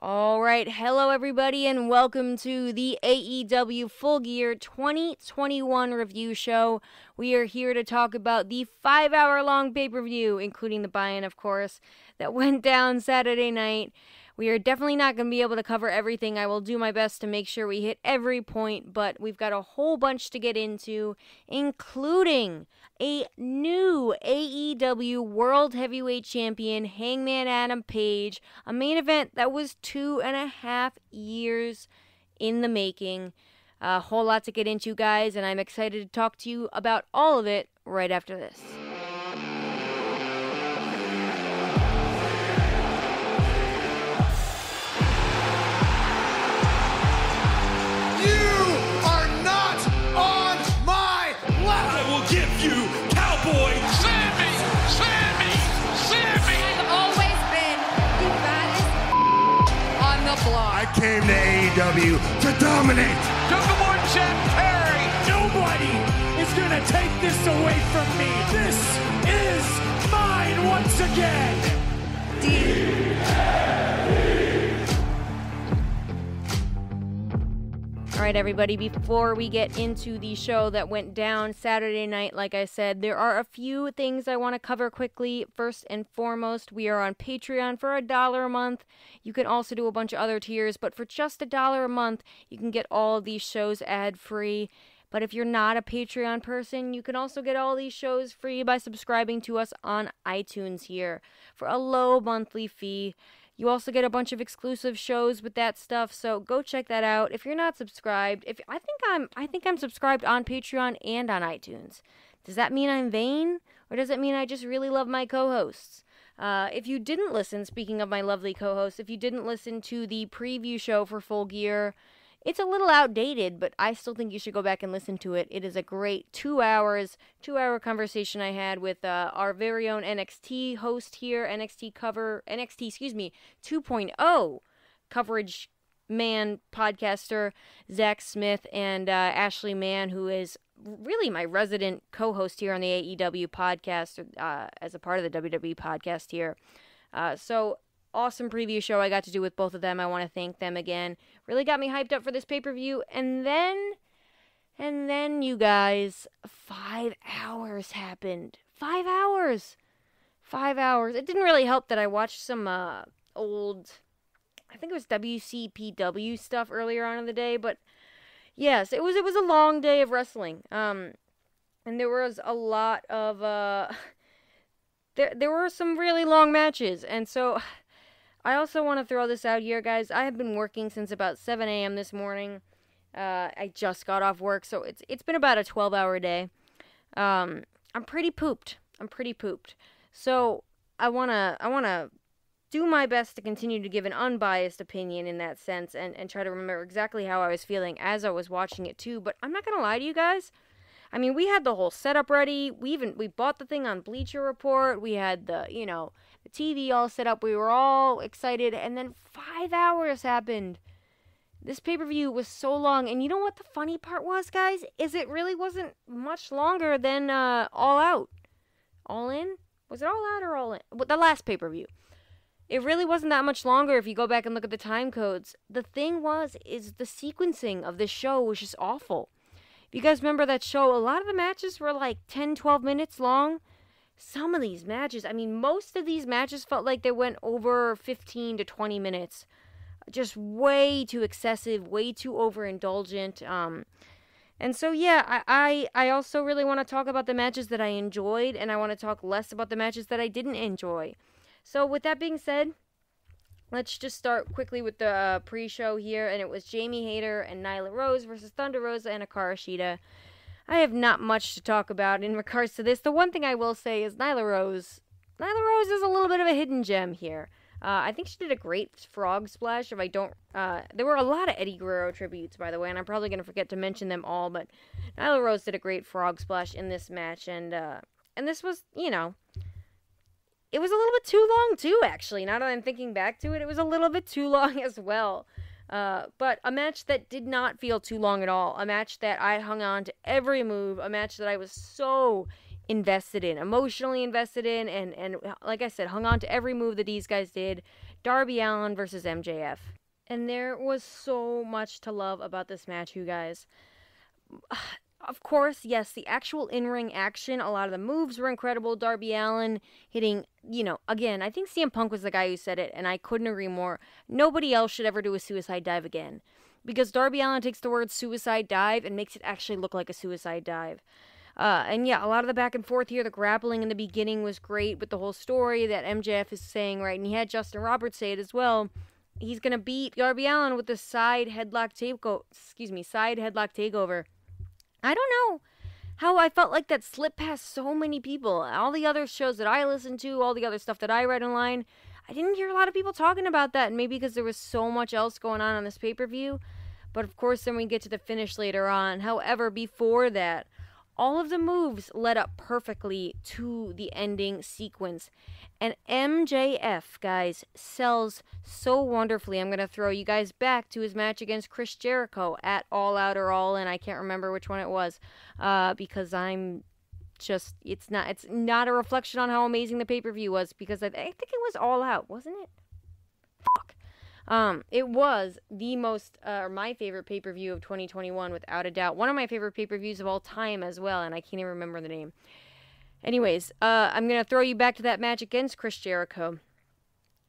All right, hello everybody, and welcome to the AEW Full Gear 2021 review show. We are here to talk about the 5-hour-long pay-per-view, including the buy-in, of course, that went down Saturday night. We are definitely not going to be able to cover everything. I will do my best to make sure we hit every point, but we've got a whole bunch to get into, including a new AEW World Heavyweight Champion, Hangman Adam Page, a main event that was 2.5 years in the making. A whole lot to get into, guys, and I'm excited to talk to you about all of it right after this. I came to AEW to dominate. Double Jeff Perry. Nobody is going to take this away from me. This is mine once again. All right, everybody, before we get into the show that went down Saturday night, like I said, there are a few things I want to cover quickly. First and foremost, we are on Patreon for $1 a month. You can also do a bunch of other tiers, but for just $1 a month, you can get all of these shows ad-free. But if you're not a Patreon person, you can also get all these shows free by subscribing to us on iTunes here for a low monthly fee. You also get a bunch of exclusive shows with that stuff, so go check that out. If you're not subscribed, I think I'm subscribed on Patreon and on iTunes. Does that mean I'm vain, or does it mean I just really love my co-hosts? If you didn't listen, speaking of my lovely co-hosts, if you didn't listen to the preview show for Full Gear, it's a little outdated, but I still think you should go back and listen to it. It is a great 2-hour conversation I had with our very own NXT host here, NXT 2.0 coverage man podcaster, Zach Smith, and Ashley Mann, who is really my resident co-host here on the AEW podcast, as a part of the WWE podcast here. So awesome preview show I got to do with both of them. I want to thank them again. Really got me hyped up for this pay-per-view. And then you guys, 5 hours happened. 5 hours. 5 hours. It didn't really help that I watched some old, I think it was WCPW stuff earlier on in the day, but yes, it was a long day of wrestling. And there was a lot of there were some really long matches, and so I also want to throw this out here, guys. I have been working since about 7 a.m. this morning. I just got off work, so it's been about a 12-hour day. I'm pretty pooped. So I wanna do my best to continue to give an unbiased opinion in that sense, and try to remember exactly how I was feeling as I was watching it too. But I'm not gonna lie to you guys. I mean, we had the whole setup ready. We bought the thing on Bleacher Report. We had the TV all set up. We were all excited, and then 5 hours happened. This pay-per-view was so long, and you know what the funny part was, guys? Is it really wasn't much longer than All Out. All In? Was it All Out or All In? The last pay-per-view. It really wasn't that much longer if you go back and look at the time codes. The thing is the sequencing of this show was just awful. If you guys remember that show, a lot of the matches were like 10, 12 minutes long. Some of these matches, I mean, most of these matches felt like they went over 15 to 20 minutes. Just way too excessive, way too overindulgent. And so, yeah, I also really want to talk about the matches that I enjoyed, and I want to talk less about the matches that I didn't enjoy. So, with that being said, let's just start quickly with the pre-show here, and it was Jamie Hayter and Nyla Rose versus Thunder Rosa and Hikaru Shida. I have not much to talk about in regards to this. The one thing I will say is Nyla Rose is a little bit of a hidden gem here. I think she did a great frog splash. There were a lot of Eddie Guerrero tributes, by the way, and I'm probably going to forget to mention them all, but Nyla Rose did a great frog splash in this match, and this was, it was a little bit too long, too, actually. Now that I'm thinking back to it, it was a little bit too long as well. But a match that did not feel too long at all. A match that I hung on to every move. A match that I was so emotionally invested in, and like I said, hung on to every move that these guys did. Darby Allin versus MJF. And there was so much to love about this match, you guys. Of course, yes, the actual in-ring action, a lot of the moves were incredible. Darby Allin hitting, again, I think CM Punk was the guy who said it, and I couldn't agree more. Nobody else should ever do a suicide dive again. Because Darby Allin takes the word suicide dive and makes it actually look like a suicide dive. And yeah, a lot of the back and forth here, the grappling in the beginning was great with the whole story that MJF is saying, right? And he had Justin Roberts say it as well. He's going to beat Darby Allin with the side headlock takeover. I don't know how I felt like that slipped past so many people. All the other shows that I listened to, all the other stuff that I read online, I didn't hear a lot of people talking about that. And maybe because there was so much else going on this pay-per-view. But of course, then we get to the finish later on. However, before that, all of the moves led up perfectly to the ending sequence. And MJF, guys, sells so wonderfully. I'm going to throw you guys back to his match against Chris Jericho at All Out or All In. I can't remember which one it was because it's not a reflection on how amazing the pay-per-view was because I think it was All Out, wasn't it? Fuck. It was the most, my favorite pay-per-view of 2021, without a doubt. One of my favorite pay-per-views of all time as well, and I can't even remember the name. Anyways, I'm going to throw you back to that match against Chris Jericho.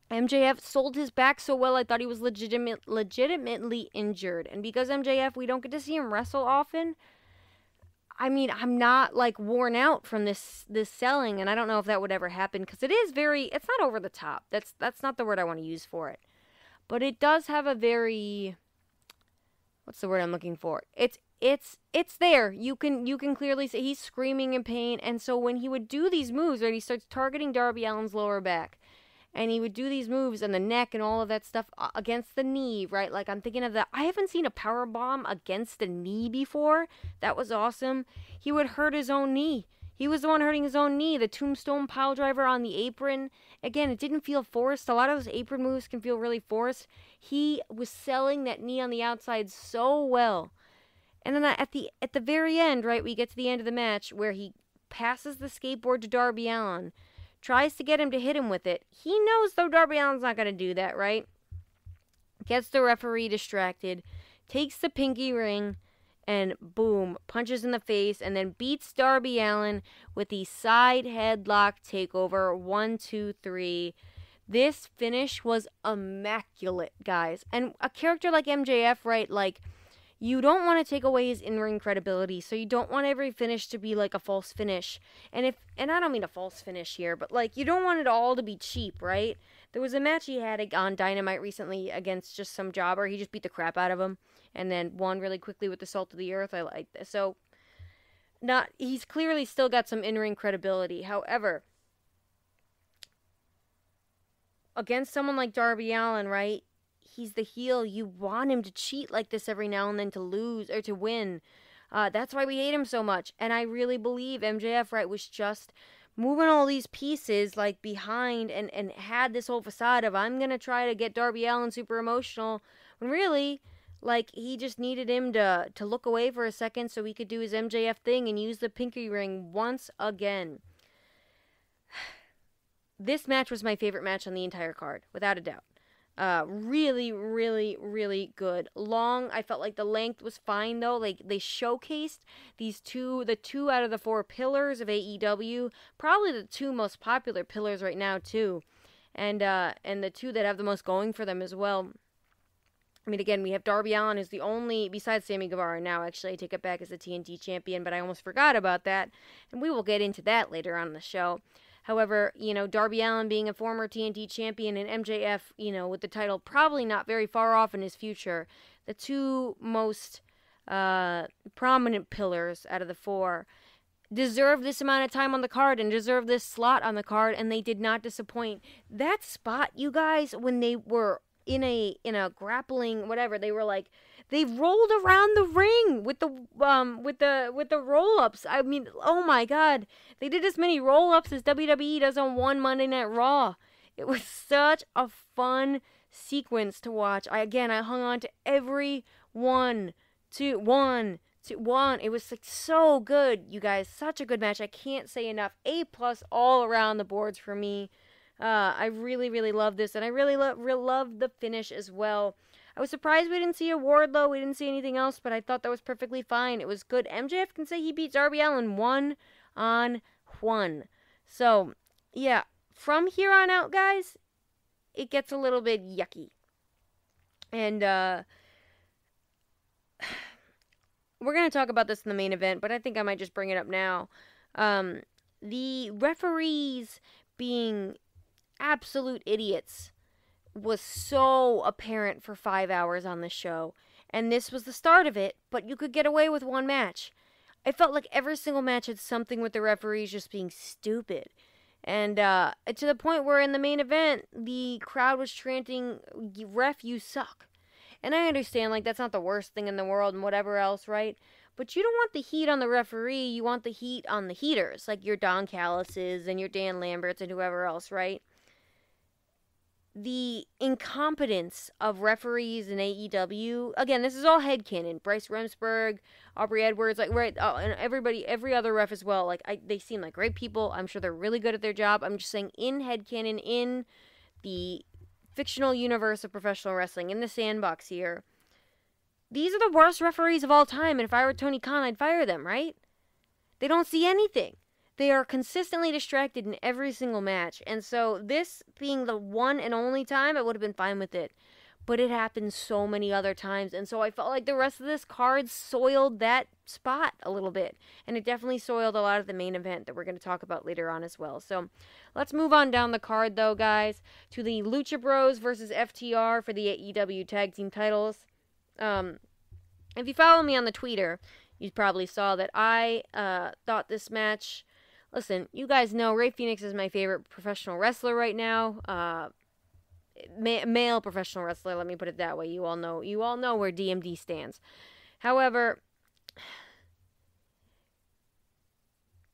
MJF sold his back so well, I thought he was legitimately injured. And because MJF, we don't get to see him wrestle often, I mean, I'm not, worn out from this selling, and I don't know if that would ever happen, because it's not over the top. That's not the word I want to use for it. But it does have a very, what's the word I'm looking for? It's there. You can clearly see he's screaming in pain. And so when he would do these moves, right, he starts targeting Darby Allin's lower back. And he would do these moves and the neck and all of that stuff against the knee, right? Like, I'm thinking of that. I haven't seen a power bomb against the knee before. That was awesome. He would hurt his own knee. He was the one hurting his own knee. The tombstone pile driver on the apron. Again, it didn't feel forced. A lot of those apron moves can feel really forced. He was selling that knee on the outside so well. And then at the very end, right, we get to the end of the match where he passes the skateboard to Darby Allin, tries to get him to hit him with it. He knows, though, Darby Allin's not going to do that, right? Gets the referee distracted, takes the pinky ring, and boom, punches in the face, and then beats Darby Allin with the side headlock takeover. 1, 2, 3. This finish was immaculate, guys. And a character like MJF, right, you don't want to take away his in-ring credibility, so you don't want every finish to be like a false finish. And I don't mean a false finish here, but you don't want it all to be cheap, right? There was a match he had on Dynamite recently against just some jobber. He just beat the crap out of him and then won really quickly with the Salt of the Earth. I like this. So he's clearly still got some in-ring credibility. However, against someone like Darby Allin, right? He's the heel. You want him to cheat like this every now and then to lose or to win. That's why we hate him so much. And I really believe MJF, right, was just moving all these pieces behind and had this whole facade of, I'm going to try to get Darby Allin super emotional. When really, he just needed him to look away for a second so he could do his MJF thing and use the pinky ring once again. This match was my favorite match on the entire card, without a doubt. Really, really, really good. Long, I felt like the length was fine though. They showcased the 2 out of the 4 pillars of AEW, probably the 2 most popular pillars right now too, and the 2 that have the most going for them as well. I mean, again, we have Darby Allin is the only, besides Sammy Guevara now, actually, I take it back, as a TNT champion, but I almost forgot about that, and we will get into that later on in the show. However, Darby Allin being a former TNT champion and MJF, with the title probably not very far off in his future, the 2 most prominent pillars out of the 4 deserve this amount of time on the card and deserve this slot on the card, and they did not disappoint. That spot, you guys, when they were in a grappling whatever, they were they rolled around the ring with the roll-ups. I mean, oh my god. They did as many roll-ups as WWE does on one Monday Night Raw. It was such a fun sequence to watch. I hung on to every one. It was so good, you guys. Such a good match. I can't say enough. A+ all around the boards for me. I really, really love this, and I really love the finish as well. I was surprised we didn't see a Wardlow, we didn't see anything else, but I thought that was perfectly fine. It was good. MJF can say he beats Darby Allin 1-on-1. So, yeah, from here on out, guys, it gets a little bit yucky. And, we're going to talk about this in the main event, but I think I might just bring it up now. The referees being absolute idiots was so apparent for 5 hours on the show. And this was the start of it, but you could get away with one match. I felt like every single match had something with the referees just being stupid. And to the point where in the main event, the crowd was chanting, "Ref, you suck." And I understand, like, that's not the worst thing in the world and whatever else, right? But you don't want the heat on the referee, you want the heat on the heaters, like your Don Callis's and your Dan Lamberts and whoever else, right? The incompetence of referees in AEW, again, this is all headcanon. Bryce Remsburg, Aubrey Edwards, like, right, and every other ref as well. Like, they seem like great people. I'm sure they're really good at their job. I'm just saying, in headcanon, in the fictional universe of professional wrestling, in the sandbox here, these are the worst referees of all time, and if I were Tony Khan, I'd fire them, right? They don't see anything. They are consistently distracted in every single match, and so this being the one and only time, I would have been fine with it. But it happened so many other times, and so I felt like the rest of this card soiled that spot a little bit, and it definitely soiled a lot of the main event that we're going to talk about later on as well. So let's move on down the card, though, guys, to the Lucha Bros versus FTR for the AEW Tag Team titles. If you follow me on the Twitter, you probably saw that I thought this match... Listen, you guys know Rey Fenix is my favorite professional wrestler right now. Male professional wrestler, let me put it that way. You all know where DMD stands. However,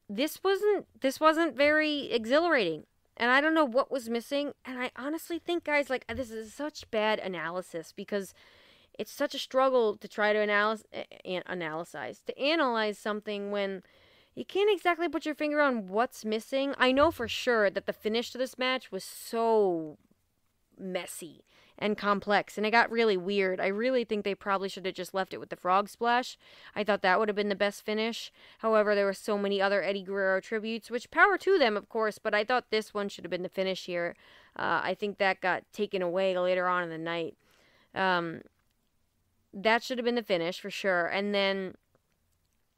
this wasn't very exhilarating, and I don't know what was missing. And I honestly think, guys, like, this is such bad analysis because it's such a struggle to try to analyze something when you can't exactly put your finger on what's missing. I know for sure that the finish to this match was so messy and complex, and it got really weird. I really think they probably should have just left it with the frog splash. I thought that would have been the best finish. However, there were so many other Eddie Guerrero tributes, which power to them, of course, but I thought this one should have been the finish here. I think that got taken away later on in the night. That should have been the finish for sure. And then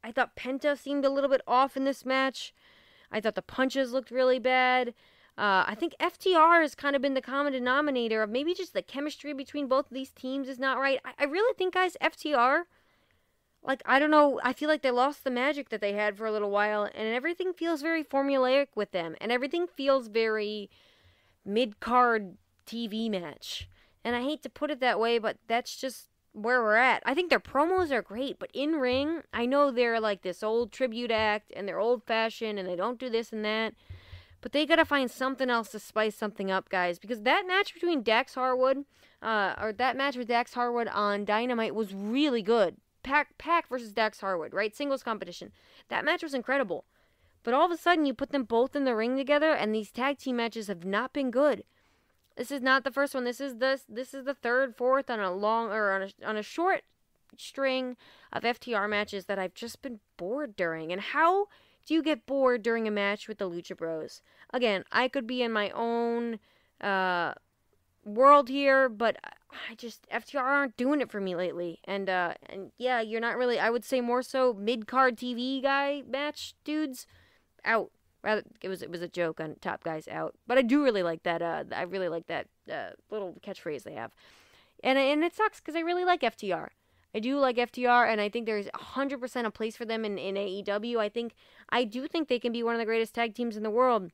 I thought Penta seemed a little bit off in this match. I thought the punches looked really bad. I think FTR has kind of been the common denominator of maybe just the chemistry between both of these teams is not right. I really think, guys, FTR, like, I don't know, I feel like they lost the magic that they had for a little while, and everything feels very formulaic with them, and everything feels very mid-card TV match. And I hate to put it that way, but that's just where we're at. I think their promos are great, but in ring, I know they're like this old tribute act, and they're old-fashioned, and they don't do this and that. But they gotta find something else to spice something up, guys. Because that match between Dax Harwood, or that match with Dax Harwood on Dynamite was really good. Pac versus Dax Harwood, right? Singles competition. That match was incredible. But all of a sudden, you put them both in the ring together, and these tag team matches have not been good. This is not the first one. This is the third, fourth on a long, or on a short string of FTR matches that I've just been bored during. And how do you get bored during a match with the Lucha Bros? Again, I could be in my own world here, but FTR aren't doing it for me lately. And yeah, you're not really, I would say more so mid-card TV guy match dudes out. Rather, it was a joke on Top Guys out. But I do really like that, I really like that little catchphrase they have. And it sucks because I really like FTR. I do like FTR, and I think there's 100% a place for them in AEW. I do think they can be one of the greatest tag teams in the world,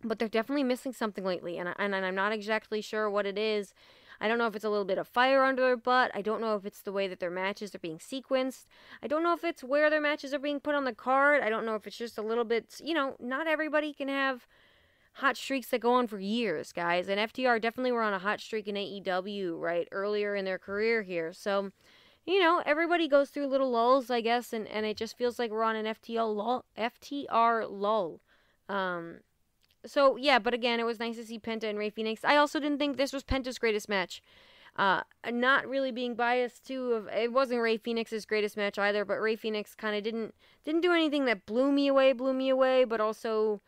but they're definitely missing something lately, and I'm not exactly sure what it is. I don't know if it's a little bit of fire under their butt. I don't know if it's the way that their matches are being sequenced. I don't know if it's where their matches are being put on the card. I don't know if it's just a little bit, not everybody can have hot streaks that go on for years, guys, and FTR definitely were on a hot streak in AEW, right, earlier in their career here, so everybody goes through little lulls, I guess, and it just feels like we're on an FTR lull. So, yeah, but again, it was nice to see Penta and Rey Fenix. I also didn't think this was Penta's greatest match. Not really being biased too, it wasn't Rey Fenix's greatest match either, but Rey Fenix kind of didn't do anything that blew me away, but also,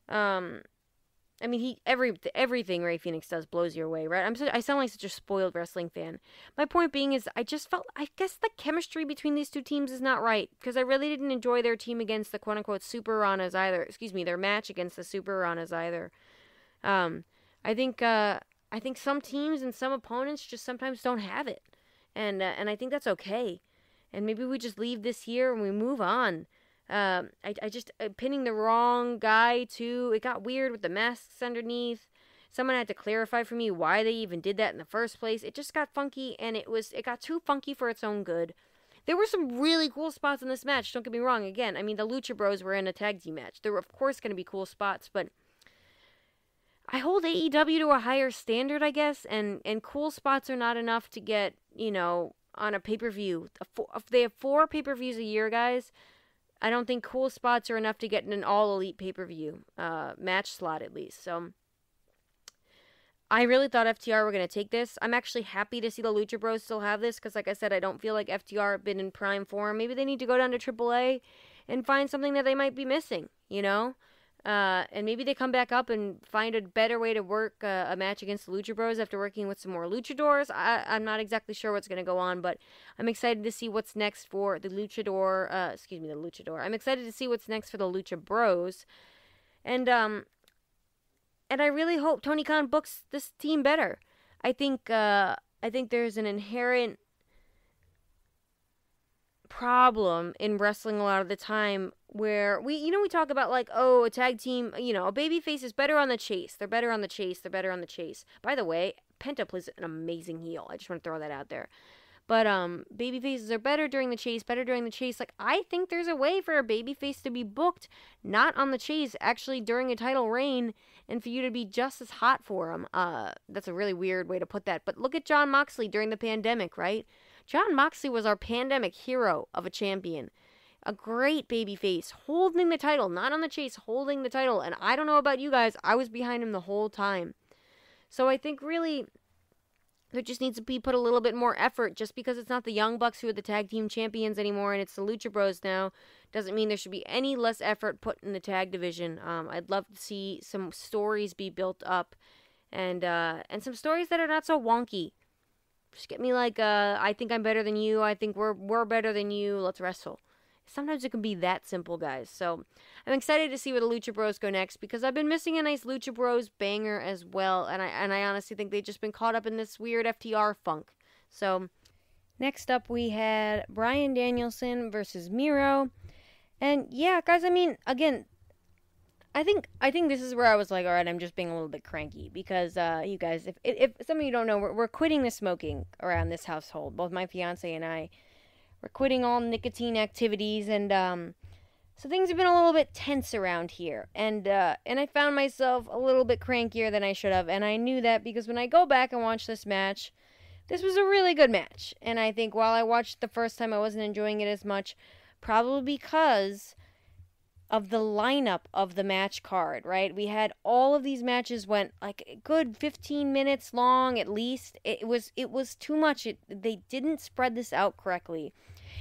I mean, everything Rey Fenix does blows you away, right? I sound like such a spoiled wrestling fan. My point being is, I guess the chemistry between these two teams is not right, because I really didn't enjoy their team against the quote-unquote Super Ranas either. Excuse me, their match against the Super Ranas either. I think some teams and some opponents just sometimes don't have it, and I think that's okay. And maybe we just leave this here and we move on. I just pinning the wrong guy too. It got weird with the masks underneath. Someone had to clarify for me why they even did that in the first place. It just got funky, and it got too funky for its own good. There were some really cool spots in this match. Don't get me wrong. Again, I mean, the Lucha Bros were in a tag team match. There were of course going to be cool spots, but I hold AEW to a higher standard, I guess, and cool spots are not enough to get, on a pay-per-view. If they have 4 pay-per-views a year, guys, I don't think cool spots are enough to get in an all-elite pay-per-view match slot, at least. So, I really thought FTR were going to take this. I'm actually happy to see the Lucha Bros still have this, because like I said, I don't feel like FTR have been in prime form. Maybe they need to go down to AAA and find something that they might be missing, and maybe they come back up and find a better way to work a match against the Lucha Bros after working with some more luchadors. I'm not exactly sure what's going to go on, but I'm excited to see what's next for the luchador. The luchador. I'm excited to see what's next for the Lucha Bros, and I really hope Tony Khan books this team better. I think there's an inherent problem in wrestling a lot of the time where we talk about like, oh, a tag team, a babyface is better on the chase. They're better on the chase. By the way, Penta plays an amazing heel. I just want to throw that out there. But babyfaces are better during the chase. Like, I think there's a way for a babyface to be booked not on the chase, actually during a title reign, and for you to be just as hot for him. That's a really weird way to put that. But look at Jon Moxley during the pandemic, right? Jon Moxley was our pandemic hero of a champion. A great babyface, holding the title, not on the chase, holding the title. And I don't know about you guys, I was behind him the whole time. So I think really there just needs to be put a little bit more effort. Just because it's not the Young Bucks who are the tag team champions anymore and it's the Lucha Bros now, doesn't mean there should be any less effort put in the tag division. I'd love to see some stories be built up and some stories that are not so wonky. Just get me like, I think I'm better than you. I think we're better than you. Let's wrestle. Sometimes it can be that simple, guys. So I'm excited to see where the Lucha Bros go next, because I've been missing a nice Lucha Bros banger as well. And I honestly think they've just been caught up in this weird FTR funk. So next up we had Bryan Danielson versus Miro. And yeah, guys, I mean, again, I think this is where I was like, all right, I'm just being a little bit cranky, because you guys, if some of you don't know, we're quitting the smoking around this household. Both my fiance and I, we're quitting all nicotine activities, and so things have been a little bit tense around here, and I found myself a little bit crankier than I should have, and I knew that because when I go back and watch this match, this was a really good match, and I think while I watched it the first time, I wasn't enjoying it as much, probably because of the lineup of the match card, right? We had all of these matches went like a good 15 minutes long at least. It was too much. They didn't spread this out correctly.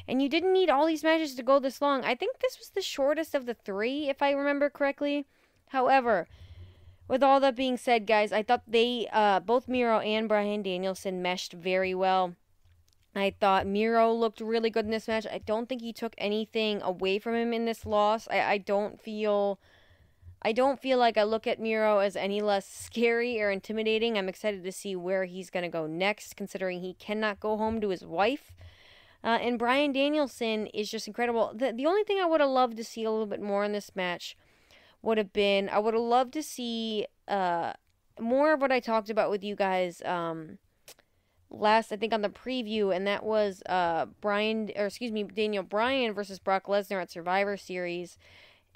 And you didn't need all these matches to go this long. I think this was the shortest of the 3, if I remember correctly. However, with all that being said, guys, I thought they, both Miro and Bryan Danielson meshed very well. I thought Miro looked really good in this match. I don't think he took anything away from him in this loss. I don't feel like I look at Miro as any less scary or intimidating. I'm excited to see where he's going to go next, considering he cannot go home to his wife. And Bryan Danielson is just incredible. The only thing I would have loved to see a little bit more in this match would have been, I would have loved to see more of what I talked about with you guys last, I think, on the preview, and that was Daniel Bryan versus Brock Lesnar at Survivor Series.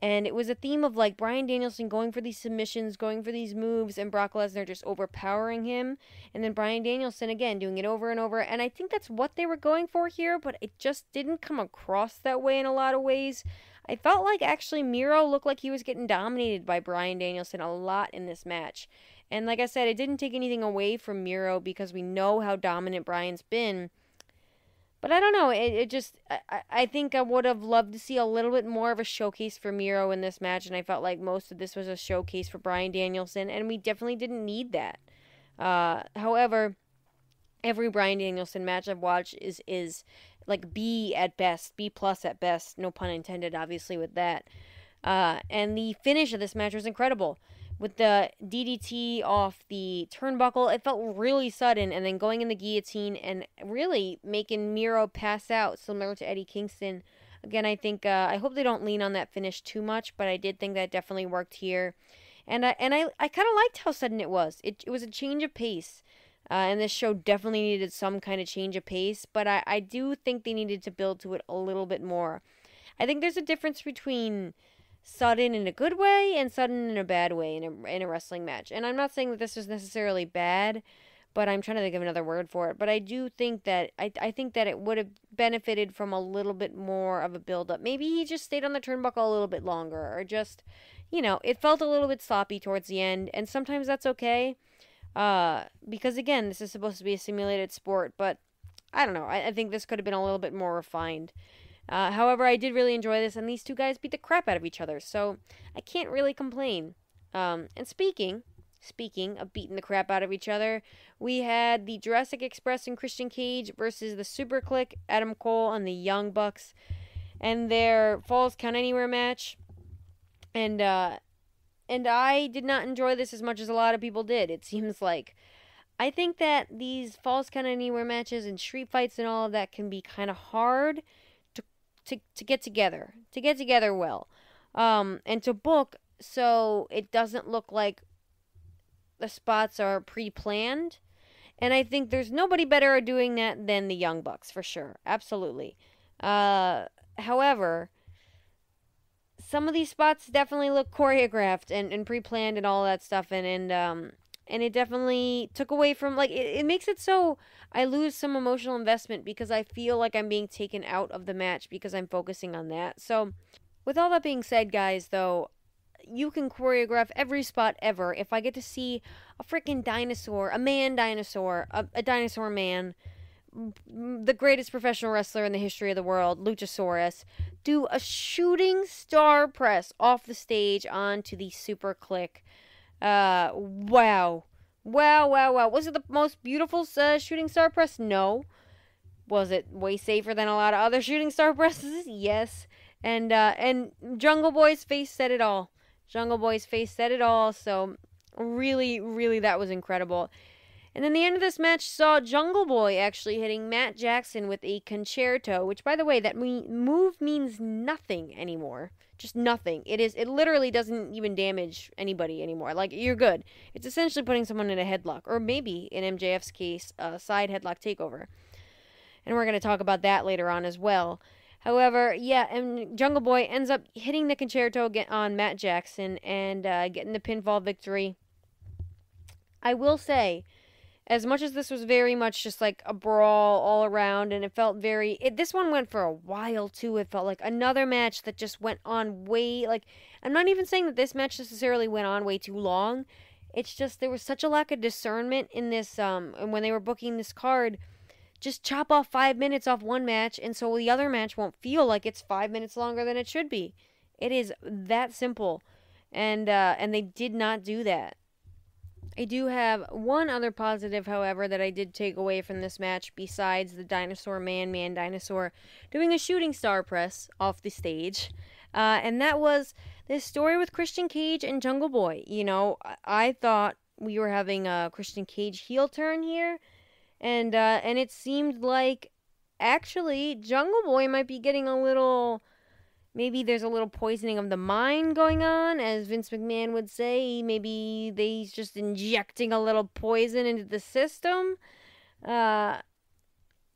And it was a theme of like Bryan Danielson going for these submissions, going for these moves, and Brock Lesnar just overpowering him. And then Bryan Danielson again doing it over and over. And I think that's what they were going for here, but it just didn't come across that way in a lot of ways. I felt like actually Miro looked like he was getting dominated by Bryan Danielson a lot in this match. And like I said, it didn't take anything away from Miro because we know how dominant Bryan's been. But I don't know. It just, I think I would have loved to see a little bit more of a showcase for Miro in this match. And I felt like most of this was a showcase for Bryan Danielson. And we definitely didn't need that. However, every Bryan Danielson match I've watched is like B at best, B plus at best. No pun intended, obviously, with that. And the finish of this match was incredible. With the DDT off the turnbuckle, it felt really sudden, and then going in the guillotine and really making Miro pass out, similar to Eddie Kingston. Again, I think I hope they don't lean on that finish too much, but I did think that definitely worked here, and I kind of liked how sudden it was. It was a change of pace, and this show definitely needed some kind of change of pace, but I do think they needed to build to it a little bit more. I think there's a difference between sudden in a good way and sudden in a bad way in a wrestling match. And I'm not saying that this was necessarily bad, but I'm trying to think of another word for it. But I do think that I think that it would have benefited from a little bit more of a build up. Maybe he just stayed on the turnbuckle a little bit longer, or just, it felt a little bit sloppy towards the end, and sometimes that's okay. Because again, this is supposed to be a simulated sport, but I don't know. I think this could have been a little bit more refined. However, I did really enjoy this, and these two guys beat the crap out of each other, so I can't really complain. And speaking of beating the crap out of each other, we had the Jurassic Express and Christian Cage versus the Super Click, Adam Cole and the Young Bucks, and their Falls Count Anywhere match. And I did not enjoy this as much as a lot of people did, it seems like. I think that these Falls Count Anywhere matches and street fights and all of that can be kind of hard to get together well, and to book so it doesn't look like the spots are pre-planned. And I think there's nobody better at doing that than the Young Bucks, for sure. Absolutely. However, some of these spots definitely look choreographed and pre-planned and all that stuff, and it definitely took away from, like, it makes it so I lose some emotional investment because I feel like I'm being taken out of the match because I'm focusing on that. So, with all that being said, guys, though, you can choreograph every spot ever. If I get to see a freaking dinosaur, a man dinosaur, a dinosaur man, the greatest professional wrestler in the history of the world, Luchasaurus, do a shooting star press off the stage onto the Super Click. Wow. Was it the most beautiful shooting star press? No. Was it way safer than a lot of other shooting star presses? Yes. And Jungle Boy's face said it all. So really, really, that was incredible. And then the end of this match saw Jungle Boy actually hitting Matt Jackson with a concerto, which, by the way, that move means nothing anymore. Just nothing. It literally doesn't even damage anybody anymore. Like, you're good. It's essentially putting someone in a headlock, or maybe, in MJF's case, a side headlock takeover. And we're going to talk about that later on as well. However, yeah, and Jungle Boy ends up hitting the concerto on Matt Jackson and getting the pinfall victory. I will say, as much as this was very much just like a brawl all around, and it felt this one went for a while too. It felt like another match that just went on way, like, I'm not even saying that this match necessarily went on way too long. It's just there was such a lack of discernment in this, and when they were booking this card, just chop off 5 minutes off one match, and so the other match won't feel like it's 5 minutes longer than it should be. It is that simple, and they did not do that. I do have one other positive, however, that I did take away from this match besides the dinosaur man dinosaur doing a shooting star press off the stage. And that was this story with Christian Cage and Jungle Boy. I thought we were having a Christian Cage heel turn here. And it seemed like, actually, Jungle Boy might be getting a little... Maybe there's a little poisoning of the mind going on, as Vince McMahon would say. Maybe he's just injecting a little poison into the system. But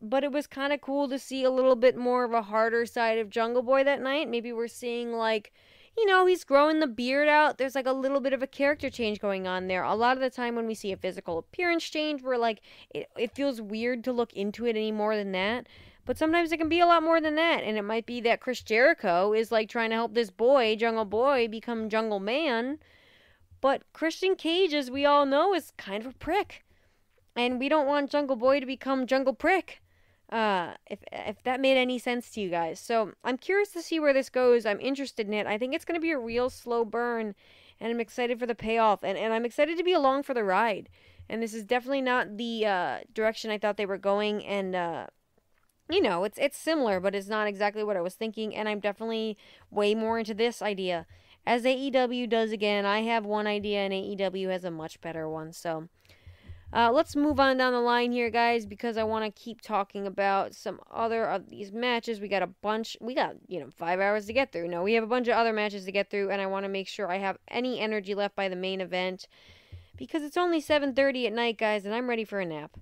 it was kind of cool to see a little bit more of a harder side of Jungle Boy that night. Maybe we're seeing, like, he's growing the beard out. There's, like, a little bit of a character change going on there. A lot of the time when we see a physical appearance change, we're like, it feels weird to look into it any more than that. But sometimes it can be a lot more than that. And it might be that Chris Jericho is like trying to help this boy, Jungle Boy, become Jungle Man. But Christian Cage, as we all know, is kind of a prick. And we don't want Jungle Boy to become Jungle Prick. If that made any sense to you guys. So I'm curious to see where this goes. I'm interested in it. I think it's going to be a real slow burn. And I'm excited for the payoff. And I'm excited to be along for the ride. And this is definitely not the direction I thought they were going. And, it's similar, but it's not exactly what I was thinking. And I'm definitely way more into this idea. As AEW does again, I have one idea and AEW has a much better one. So let's move on down the line here, guys, because I want to keep talking about some other of these matches. We got 5 hours to get through. No, we have a bunch of other matches to get through, and I want to make sure I have any energy left by the main event, because it's only 7:30 at night, guys, and I'm ready for a nap.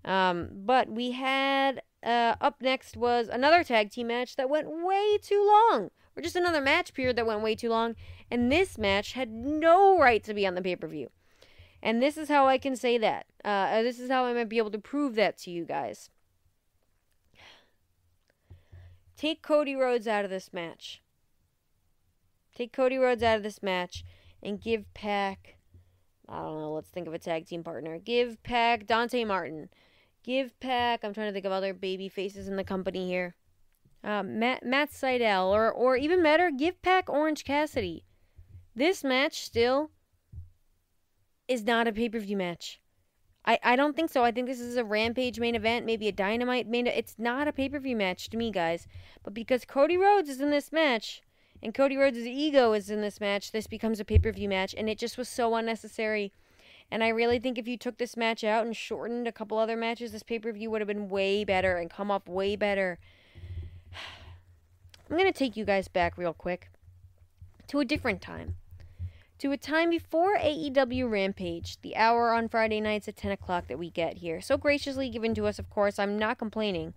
But we had, up next was another tag team match that went way too long. Or just another match period that went way too long. And this match had no right to be on the pay-per-view. And this is how I can say that. This is how I might be able to prove that to you guys. Take Cody Rhodes out of this match. Take Cody Rhodes out of this match and give Pac, I don't know, let's think of a tag team partner. Give Pac Dante Martin. Give Pac, I'm trying to think of other baby faces in the company here. Matt Sydal, or even better, give Pac Orange Cassidy. This match still is not a pay-per-view match. I don't think so. I think this is a Rampage main event, maybe a Dynamite main event. It's not a pay-per-view match to me, guys. But because Cody Rhodes is in this match, and Cody Rhodes' ego is in this match, this becomes a pay-per-view match, and it just was so unnecessary. And I really think if you took this match out and shortened a couple other matches, this pay-per-view would have been way better and come off way better. I'm going to take you guys back real quick to a different time. To a time before AEW Rampage, the hour on Friday nights at 10 o'clock that we get here. So graciously given to us, of course. I'm not complaining.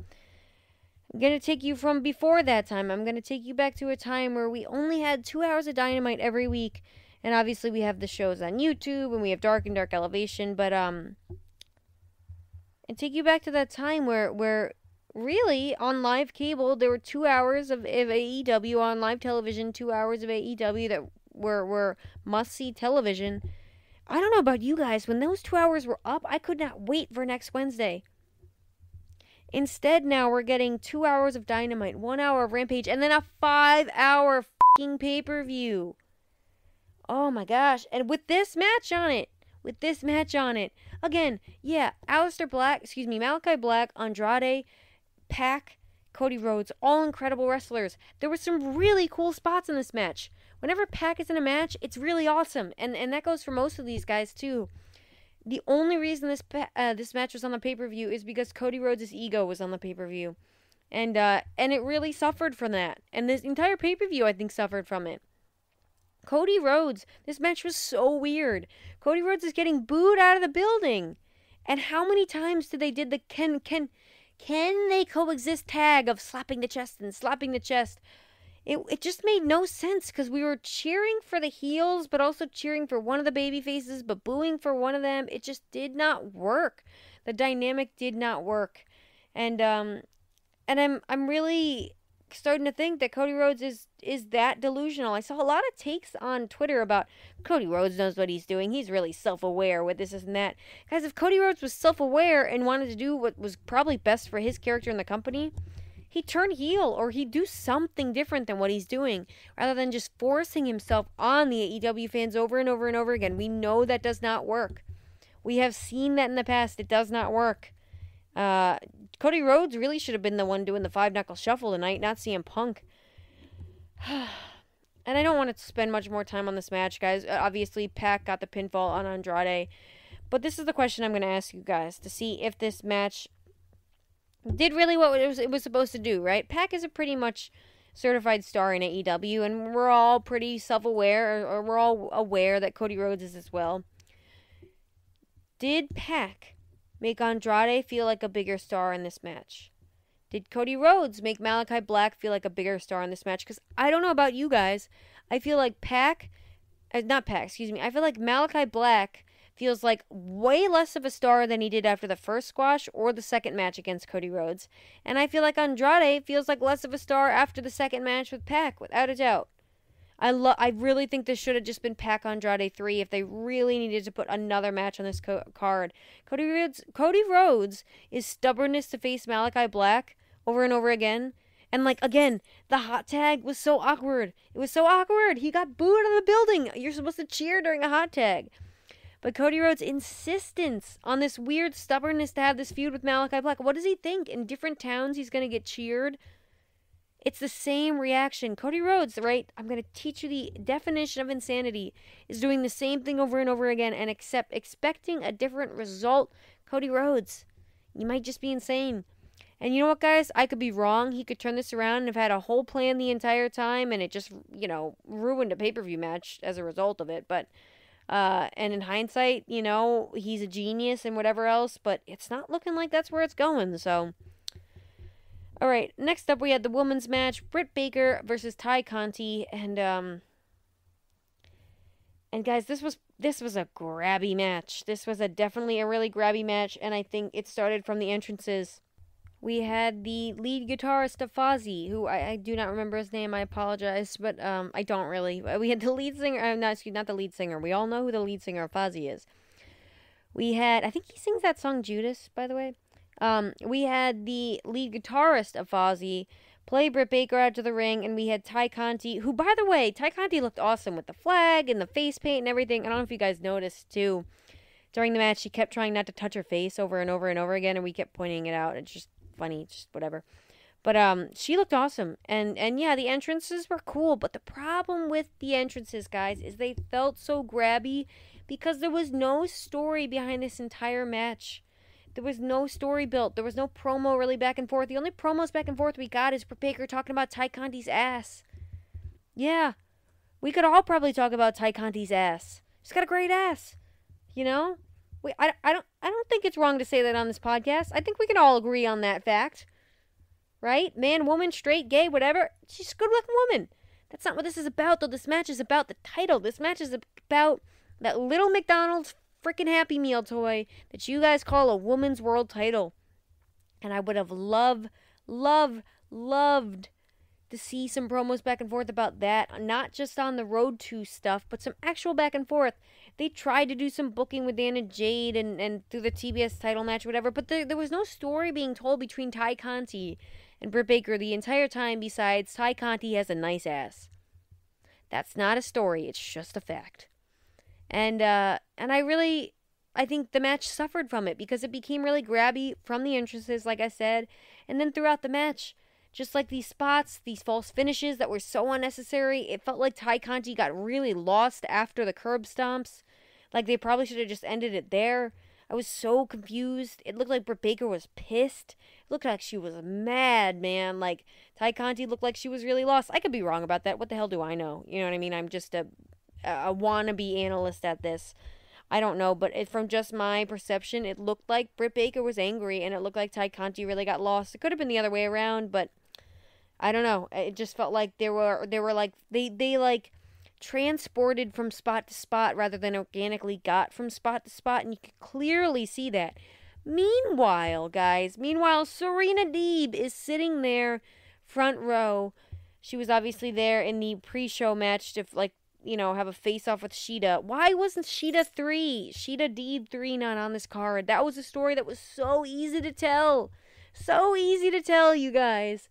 I'm going to take you from before that time. I'm going to take you back to a time where we only had 2 hours of Dynamite every week. And obviously we have the shows on YouTube and we have Dark and Dark Elevation. But, and take you back to that time where really, on live cable, there were 2 hours of AEW on live television, 2 hours of AEW that were must-see television. I don't know about you guys, when those 2 hours were up, I could not wait for next Wednesday. Instead, now we're getting 2 hours of Dynamite, 1 hour of Rampage, and then a 5-hour f***ing pay-per-view. Oh my gosh, and with this match on it, again, yeah, Malachi Black, Andrade, Pac, Cody Rhodes, all incredible wrestlers. There were some really cool spots in this match. Whenever Pac is in a match, it's really awesome. And that goes for most of these guys, too. The only reason this match was on the pay-per-view is because Cody Rhodes' ego was on the pay-per-view. And it really suffered from that. And this entire pay-per-view, I think, suffered from it. Cody Rhodes, this match was so weird. Cody Rhodes is getting booed out of the building. And how many times did they did the can they coexist tag of slapping the chest and slapping the chest? It just made no sense because we were cheering for the heels, but also cheering for one of the baby faces, but booing for one of them. It just did not work. The dynamic did not work, and I'm really starting to think that Cody Rhodes is that delusional. I saw a lot of takes on Twitter about Cody Rhodes knows what he's doing. He's really self-aware with this and that. Guys, if Cody Rhodes was self-aware and wanted to do what was probably best for his character in the company, he'd turn heel or he'd do something different than what he's doing rather than just forcing himself on the AEW fans over and over and over again. We know that does not work. We have seen that in the past. It does not work. Cody Rhodes really should have been the one doing the 5-knuckle shuffle tonight, not CM Punk. And I don't want to spend much more time on this match, guys. Obviously, Pac got the pinfall on Andrade. But this is the question I'm going to ask you guys to see if this match did really what it was supposed to do, right? Pac is a pretty much certified star in AEW, and we're all pretty self-aware, or we're all aware that Cody Rhodes is as well. Did Pac make Andrade feel like a bigger star in this match? Did Cody Rhodes make Malachi Black feel like a bigger star in this match? Because I don't know about you guys. I feel like I feel like Malachi Black feels like way less of a star than he did after the first squash or the second match against Cody Rhodes. And I feel like Andrade feels like less of a star after the second match with Pac, without a doubt. I really think this should have just been Pac Andrade 3 if they really needed to put another match on this card. Cody Rhodes is stubbornness to face Malachi Black over and over again. And, like, again, the hot tag was so awkward. It was so awkward. He got booed out of the building. You're supposed to cheer during a hot tag. But Cody Rhodes' insistence on this weird stubbornness to have this feud with Malachi Black. What does he think? In different towns he's going to get cheered? It's the same reaction. Cody Rhodes, right? I'm going to teach you the definition of insanity. Is doing the same thing over and over again and expecting a different result. Cody Rhodes, you might just be insane. And you know what, guys? I could be wrong. He could turn this around and have had a whole plan the entire time, and it just, ruined a pay-per-view match as a result of it. But, and in hindsight, he's a genius and whatever else, but it's not looking like that's where it's going, so. All right, next up we had the women's match, Britt Baker versus Ty Conti, and guys, this was a grabby match. This was definitely a really grabby match, and I think it started from the entrances. We had the lead guitarist of Fozzy, who I do not remember his name, I apologize, but I don't really. We had the lead singer, not the lead singer, we all know who the lead singer of Fozzy is. We had, I think he sings that song Judas, by the way. We had the lead guitarist of Fozzy play Britt Baker out to the ring, and we had Ty Conti, who, by the way, Ty Conti looked awesome with the flag and the face paint and everything. I don't know if you guys noticed, too. During the match, she kept trying not to touch her face over and over and over again, and we kept pointing it out. It's just funny, just whatever. But she looked awesome, and yeah, the entrances were cool, but the problem with the entrances, guys, is they felt so grabby because there was no story behind this entire match. There was no story built. There was no promo really back and forth. The only promos back and forth we got is Britt Baker talking about Ty Conti's ass. Yeah, we could all probably talk about Ty Conti's ass. She's got a great ass, I don't think it's wrong to say that on this podcast. I think we can all agree on that fact. Right? Man, woman, straight, gay, whatever. She's a good-looking woman. That's not what this is about, though. This match is about the title. This match is about that little McDonald's freaking Happy Meal toy that you guys call a woman's world title. And I would have loved to see some promos back and forth about that. Not just on the road to stuff, but some actual back and forth. They tried to do some booking with Anna Jade and through the TBS title match, whatever, but there was no story being told between Ty Conti and Britt Baker the entire time besides Ty Conti has a nice ass. That's not a story, it's just a fact. And I think the match suffered from it because it became really grabby from the entrances, like I said, and then throughout the match. Just like these spots, these false finishes that were so unnecessary, it felt like Ty Conti got really lost after the curb stomps. Like they probably should have just ended it there. I was so confused. It looked like Britt Baker was pissed. It looked like she was mad, man. Like Ty Conti looked like she was really lost. I could be wrong about that. What the hell do I know? You know what I mean? I'm just a wannabe analyst at this. I don't know, but from just my perception, it looked like Britt Baker was angry, and it looked like Ty Conti really got lost. It could have been the other way around, but I don't know. It just felt like they were like they like transported from spot to spot rather than organically got from spot to spot, and you could clearly see that. Meanwhile, guys, Serena Deeb is sitting there front row. She was obviously there in the pre-show match to have a face-off with Shida. Why wasn't Shida Deeb 3 not on this card? That was a story that was so easy to tell. So easy to tell, you guys.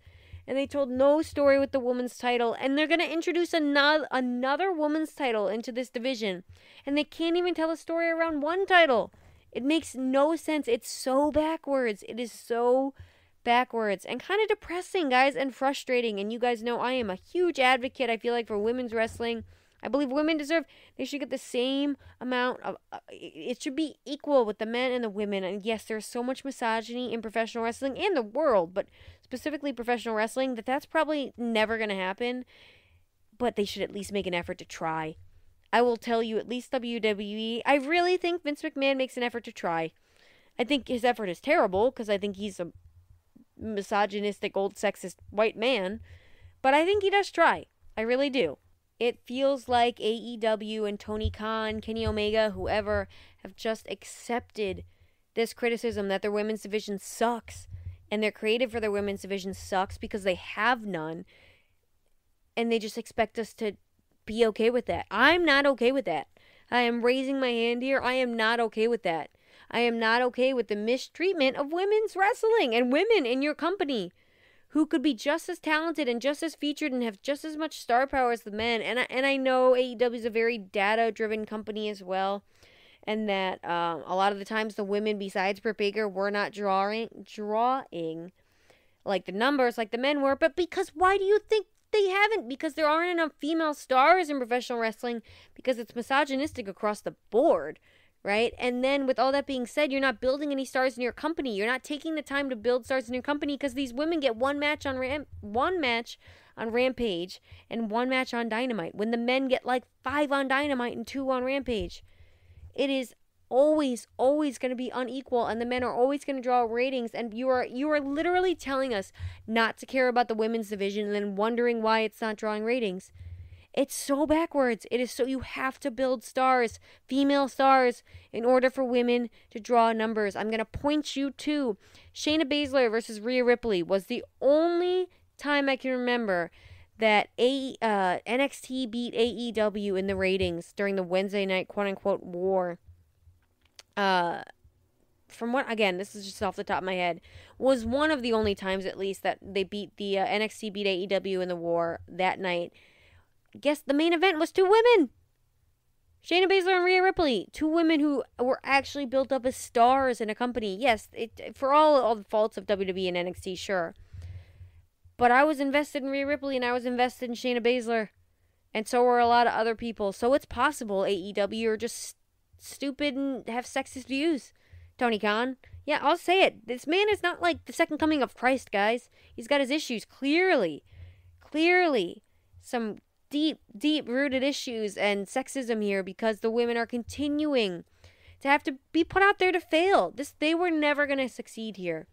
And they told no story with the women's title. And they're going to introduce another women's title into this division. And they can't even tell a story around one title. It makes no sense. It's so backwards. It is so backwards. And kind of depressing, guys, and frustrating. And you guys know I am a huge advocate, I feel like, for women's wrestling. I believe women they should get the same amount of, it should be equal with the men and the women. And yes, there's so much misogyny in professional wrestling and the world, but specifically professional wrestling, that's probably never going to happen. But they should at least make an effort to try. I will tell you, at least WWE, I really think Vince McMahon makes an effort to try. I think his effort is terrible, because I think he's a misogynistic, old, sexist white man. But I think he does try. I really do. It feels like AEW and Tony Khan, Kenny Omega, whoever, have just accepted this criticism that their women's division sucks. And their creative for their women's division sucks because they have none. And they just expect us to be okay with that. I'm not okay with that. I am raising my hand here. I am not okay with that. I am not okay with the mistreatment of women's wrestling and women in your company who could be just as talented and just as featured and have just as much star power as the men. And I know AEW is a very data-driven company as well, and that a lot of the times the women besides Britt Baker were not drawing like the numbers like the men were. But because why do you think they haven't? Because there aren't enough female stars in professional wrestling, because it's misogynistic across the board. Right? And then with all that being said, you're not building any stars in your company. You're not taking the time to build stars in your company because these women get one match on Rampage and one match on Dynamite, when the men get like 5 on Dynamite and 2 on Rampage. It is always going to be unequal, and the men are always going to draw ratings, and you are literally telling us not to care about the women's division and then wondering why it's not drawing ratings. It's so backwards. It is so, you have to build stars, female stars, in order for women to draw numbers. I'm going to point you to Shayna Baszler versus Rhea Ripley was the only time I can remember that NXT beat AEW in the ratings during the Wednesday night quote-unquote war. From what, again, this is just off the top of my head, was one of the only times at least that they beat the NXT beat AEW in the war that night. Guess the main event was 2 women. Shayna Baszler and Rhea Ripley. 2 women who were actually built up as stars in a company. Yes, for all the faults of WWE and NXT, sure. But I was invested in Rhea Ripley and I was invested in Shayna Baszler. And so were a lot of other people. So it's possible AEW are just stupid and have sexist views. Tony Khan. Yeah, I'll say it. This man is not like the second coming of Christ, guys. He's got his issues, clearly. Some deep-rooted issues and sexism here, because the women are continuing to have to be put out there to fail. They were never going to succeed here.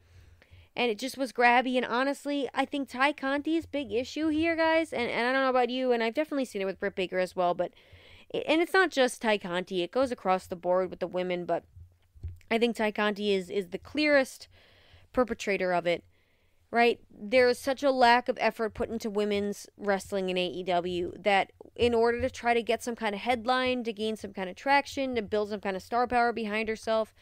And it just was grabby. And honestly, I think Ty Conti's big issue here, guys, and I don't know about you, and I've definitely seen it with Britt Baker as well, and it's not just Ty Conti. It goes across the board with the women, but I think Ty Conti is the clearest perpetrator of it. Right? There is such a lack of effort put into women's wrestling in AEW that in order to try to get some kind of headline, to gain some kind of traction, to build some kind of star power behind herself,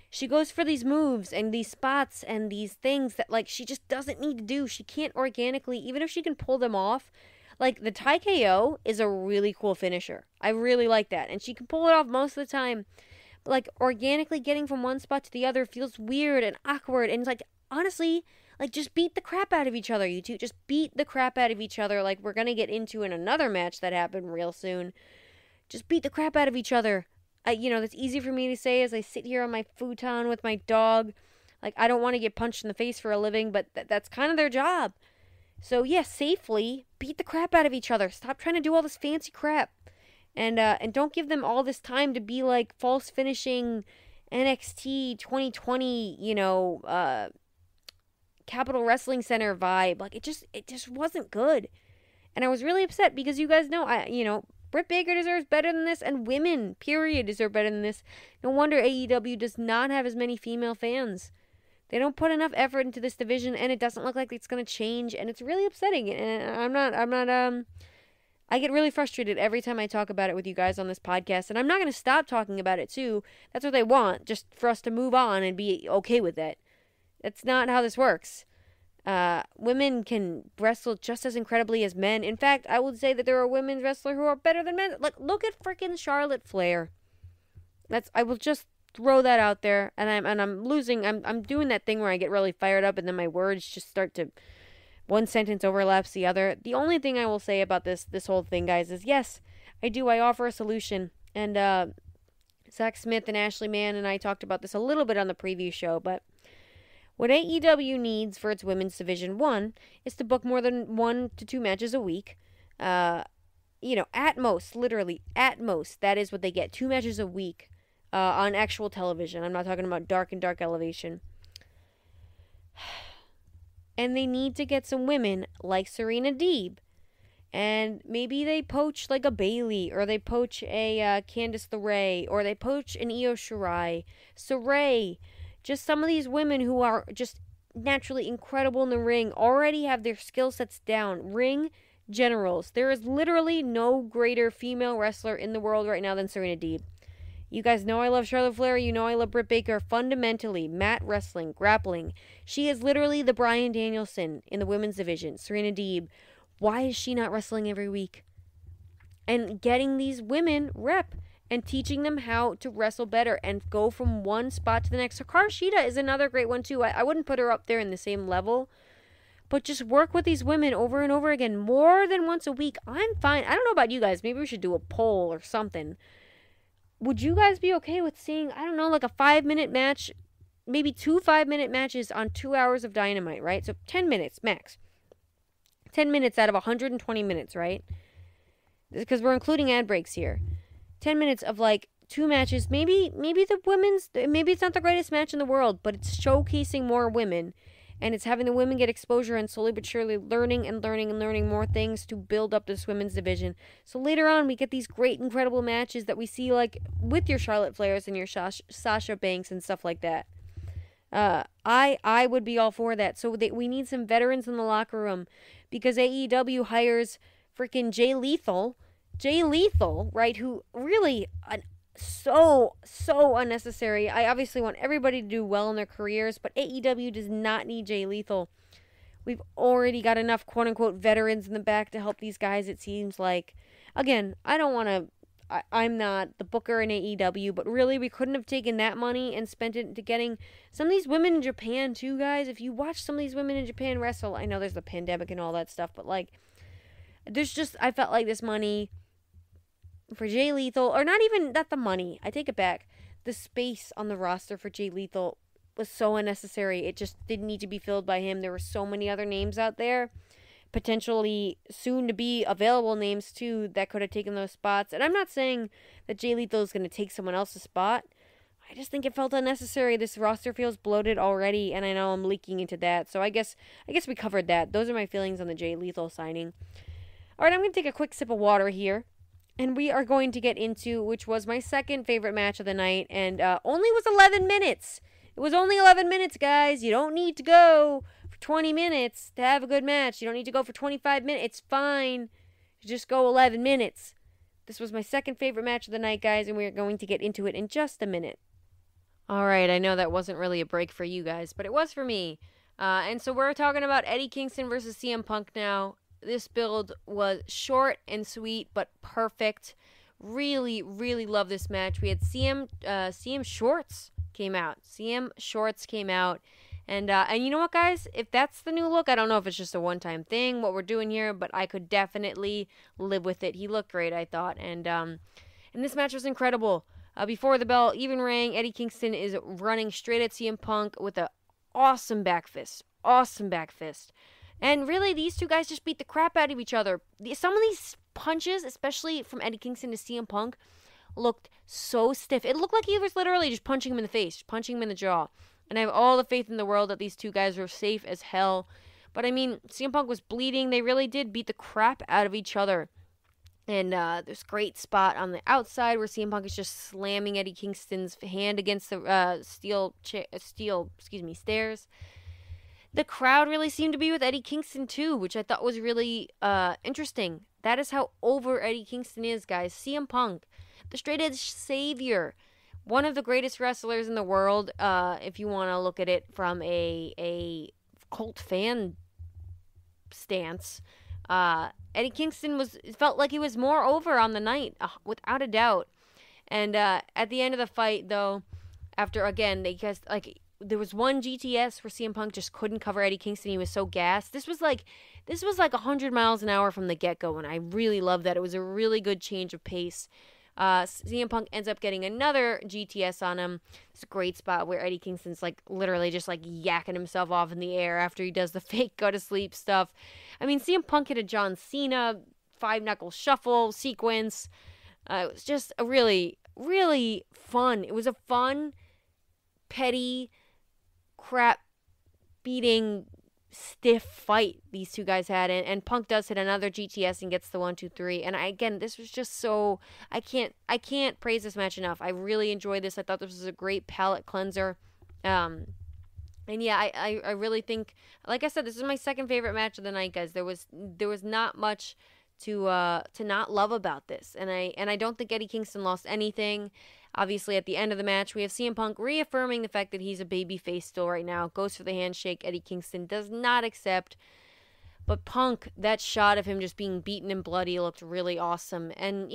she goes for these moves and these spots and these things that, like, she just doesn't need to do. She can't organically, even if she can pull them off. Like, the Thai KO is a really cool finisher. I really like that. And she can pull it off most of the time. But, like, organically getting from one spot to the other feels weird and awkward. And, like, honestly, like, just beat the crap out of each other, you two. Just beat the crap out of each other, like we're going to get into in another match that happened real soon. Just beat the crap out of each other. That's easy for me to say as I sit here on my futon with my dog. Like, I don't want to get punched in the face for a living, but that's kind of their job. So, yeah, safely beat the crap out of each other. Stop trying to do all this fancy crap. And don't give them all this time to be, like, false finishing NXT 2020, Capital Wrestling Center vibe. Like, it just wasn't good. And I was really upset because you guys know, Britt Baker deserves better than this, and women, period, deserve better than this. No wonder AEW does not have as many female fans. They don't put enough effort into this division, and it doesn't look like it's going to change, and it's really upsetting. And I get really frustrated every time I talk about it with you guys on this podcast, and I'm not going to stop talking about it too. That's what they want, just for us to move on and be okay with it. That's not how this works. Women can wrestle just as incredibly as men. In fact, I would say that there are women's wrestlers who are better than men. Like, look at freaking Charlotte Flair. I will just throw that out there. And I'm doing that thing where I get really fired up and then my words just start to, one sentence overlaps the other. The only thing I will say about this whole thing, guys, is yes, I offer a solution. And Zach Smith and Ashley Mann and I talked about this a little bit on the preview show, but what AEW needs for its women's division, 1, is to book more than 1 to 2 matches a week. At most, literally, at most, that is what they get. 2 matches a week on actual television. I'm not talking about dark elevation. And they need to get some women like Serena Deeb And maybe they poach like a Bailey, or they poach a Candice LeRae, or they poach an Io Shirai, Saray. Just some of these women who are just naturally incredible in the ring already have their skill sets down. Ring generals. There is literally no greater female wrestler in the world right now than Serena Deeb. You guys know I love Charlotte Flair. You know I love Britt Baker. Fundamentally, mat wrestling, grappling. She is literally the Bryan Danielson in the women's division. Serena Deeb. Why is she not wrestling every week? And getting these women rep and teaching them how to wrestle better and go from one spot to the next. Hikaru Shida is another great one too. I wouldn't put her up there in the same level, but just work with these women over and over again more than once a week. I'm fine. I don't know about you guys. Maybe we should do a poll or something. Would you guys be okay with seeing, I don't know, like a 5-minute match, maybe 2 5-minute matches on 2 hours of Dynamite, right? So 10 minutes max. 10 minutes out of 120 minutes, right? Because we're including ad breaks here. 10 minutes of like 2 matches. Maybe it's not the greatest match in the world, but it's showcasing more women. And it's having the women get exposure and slowly but surely learning more things to build up this women's division. So later on, we get these great, incredible matches that we see like with your Charlotte Flairs and your Sasha Banks and stuff like that. I would be all for that. So we need some veterans in the locker room, because AEW hires freaking Jay Lethal, right? Who really so unnecessary. I obviously want everybody to do well in their careers, but AEW does not need Jay Lethal. We've already got enough quote unquote veterans in the back to help these guys. It seems like, again, I'm not the booker in AEW, but really we couldn't have taken that money and spent it to getting some of these women in Japan too, guys. If you watch some of these women in Japan wrestle, I know there's the pandemic and all that stuff, but like, I felt like this money for Jay Lethal, or not even that the money, I take it back, the space on the roster for Jay Lethal was so unnecessary. It just didn't need to be filled by him. There were so many other names out there, potentially soon to be available names too, that could have taken those spots. And I'm not saying that Jay Lethal is going to take someone else's spot. I just think it felt unnecessary. This roster feels bloated already, and I know I'm leaking into that. So I guess we covered that. Those are my feelings on the Jay Lethal signing. All right, I'm going to take a quick sip of water here, and we are going to get into, which was my second favorite match of the night, and only was 11 minutes. It was only 11 minutes, guys. You don't need to go for 20 minutes to have a good match. You don't need to go for 25 minutes. It's fine. Just go 11 minutes. This was my second favorite match of the night, guys, and we are going to get into it in just a minute. All right, I know that wasn't really a break for you guys, but it was for me. And so we're talking about Eddie Kingston versus CM Punk now. This build was short and sweet, but perfect. Really, really love this match. We had CM Shorts came out. CM Shorts came out. And you know what, guys? If that's the new look, I don't know if it's just a one-time thing, what we're doing here, but I could definitely live with it. He looked great, I thought. And this match was incredible. Before the bell even rang, Eddie Kingston is running straight at CM Punk with an awesome back fist. And really, these two guys just beat the crap out of each other. Some of these punches, especially from Eddie Kingston to CM Punk, looked so stiff. It looked like he was literally just punching him in the face, punching him in the jaw. And I have all the faith in the world that these two guys were safe as hell. But I mean, CM Punk was bleeding. They really did beat the crap out of each other. And there's a great spot on the outside where CM Punk is just slamming Eddie Kingston's hand against the stairs. The crowd really seemed to be with Eddie Kingston too, which I thought was really interesting. That is how over Eddie Kingston is, guys. CM Punk, the straight edge savior, one of the greatest wrestlers in the world, if you want to look at it from a cult fan stance. Eddie Kingston felt like he was more over on the night, without a doubt. And at the end of the fight, though, after again there was one GTS where CM Punk just couldn't cover Eddie Kingston. He was so gassed. This was like 100 miles an hour from the get-go, and I really loved that. It was a really good change of pace. CM Punk ends up getting another GTS on him. It's a great spot where Eddie Kingston's like literally just like yakking himself off in the air after he does the fake go to sleep stuff. I mean, CM Punk hit a John Cena 5-knuckle shuffle sequence. It was just a really, really fun. It was a fun, petty, crap beating stiff fight these two guys had, and Punk does hit another GTS and gets the 1-2-3. And again, this was just so I can't praise this match enough. I really enjoyed this. I thought this was a great palate cleanser. And yeah, I really think, like I said, this is my second favorite match of the night, guys. There was not much to not love about this, and I don't think Eddie Kingston lost anything. Obviously, at the end of the match, we have CM Punk reaffirming the fact that he's a babyface still right now. Goes for the handshake. Eddie Kingston does not accept. But Punk, that shot of him just being beaten and bloody looked really awesome. And,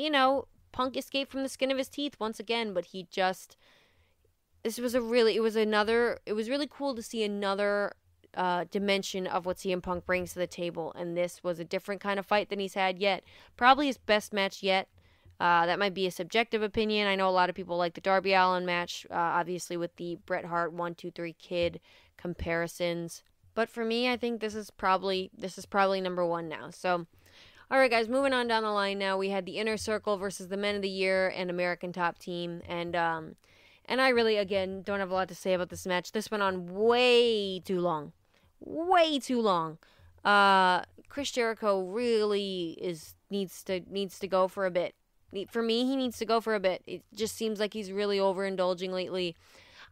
Punk escaped from the skin of his teeth once again, but he just... it was really cool to see another dimension of what CM Punk brings to the table. And this was a different kind of fight than he's had yet. Probably his best match yet. That might be a subjective opinion. I know a lot of people like the Darby Allin match, obviously with the Bret Hart 1-2-3 Kid comparisons. But for me, I think this is probably number one now. So, all right, guys, moving on down the line now. We had the Inner Circle versus the Men of the Year and American Top Team. And I really, again, don't have a lot to say about this match. This went on way too long. Way too long. Chris Jericho really needs to go for a bit. For me, he needs to go for a bit. It just seems like he's really overindulging lately.